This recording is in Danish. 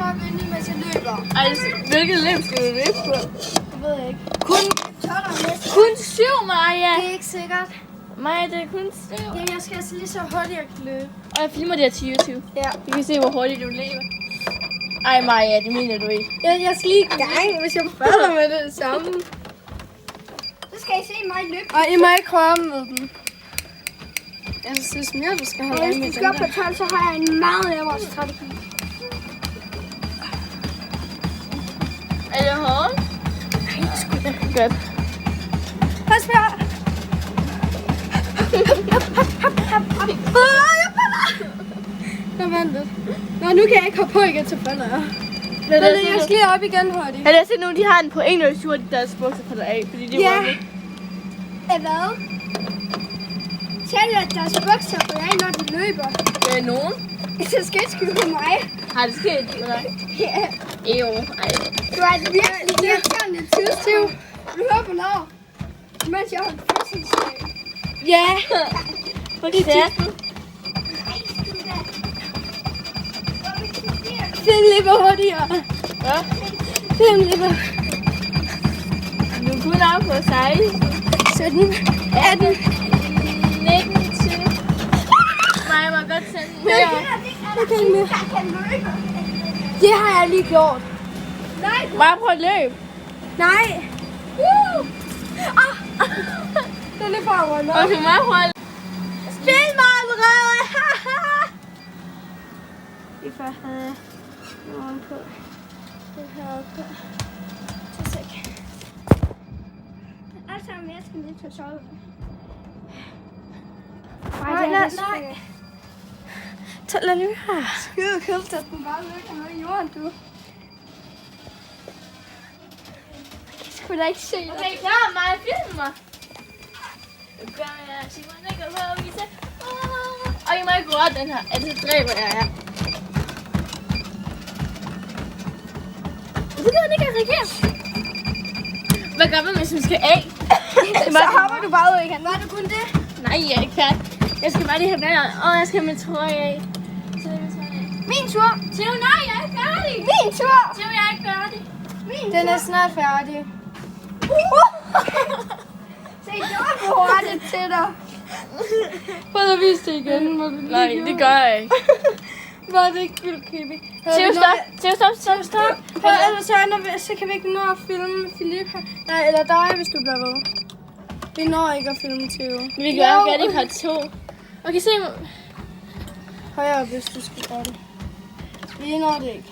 bare vinde, mens jeg løber. Altså, hvilket løb skal du løbe på? Det ved jeg ikke. Kun 7, Maja. Det er ikke sikkert. Maja, det er kun 7. Jamen, jeg skal altså lige så hurtigt jeg kan løbe. Og jeg filmer det her til YouTube. Ja. Vi kan se, hvor hurtigt du løber. Ej, Maja, det mener du ikke. Jeg skal lige i gang, hvis jeg falder med det samme. Så skal I se mig løbe. Og I må ikke røre med den. Jeg synes mere, du skal holde øje med den. Hvis du skal op på 12, så har jeg en meget lavere strategi. Er det hårdt? Nej, sgu da. Godt. Pas på! Jeg falder! Nå, vent lidt. Nå, nu kan jeg ikke hoppe på igen til falder. Jeg skal lige op igen hurtigt. Har jeg set nogen, de har en point, når de suger deres bukser falder af, fordi de Ja. var med. Hvad? Tæller at deres bukser på af, når de løber. Nogen? Det skal ikke skyde på mig. Har det sket, eller? Ja. Jo, ej. Du er et virkelig irriterende tidstyv. Du hører på lav. Mens jeg holdt fødselsdag. Ja. Hvor kæft. Den løber hurtigere. Hvad? Den løber. Du er kun op på 16. 17. 18. 19, 20. Maja, må godt sende den Jeg her. kan ikke mere. Det har jeg lige gjort. Nej. Maja, prøv at løbe. Nej. Den er bare rundt. Okay, Maja, prøv at Spil mig allerede. Vi får have nogen på. Det her på. Så sæk. Alt sammen, jeg skal lige tage tøjet. Nej. Lad lige her. Skide købt, at den bare ligger nede i jorden, du. Jeg skulle da ikke se dig. Okay, klar, Maja, film mig. Gør jeg, Simon, ikke at vise. Og I må ikke røre den her, ellers så dræber jeg jer. Så kan han ikke reagere. Hvad gør man, hvis man skal af? Så hopper du bare ud igen. Var det kun det? Nej, jeg er ikke færdig. Jeg skal bare lige have vand. Jeg skal have min trøje af. Så det er min trøje af. Min tur. Theo, nej, jeg er ikke færdig. Min tur. Theo, jeg er ikke færdig. Den er snart færdig. Se, det var for hurtigt til dig. Prøv at vise det igen. Nej, det gør jeg ikke. Var det ikke vildt creepy? Theo, stop. Så kan vi ikke nå at filme Philip her. Nej, eller dig, hvis du bliver ved. Vi når ikke at filme Theo. Vi gør jo gerne i part 2. Okay, se. Højere, hvis du skal gøre det. Vi når det ikke.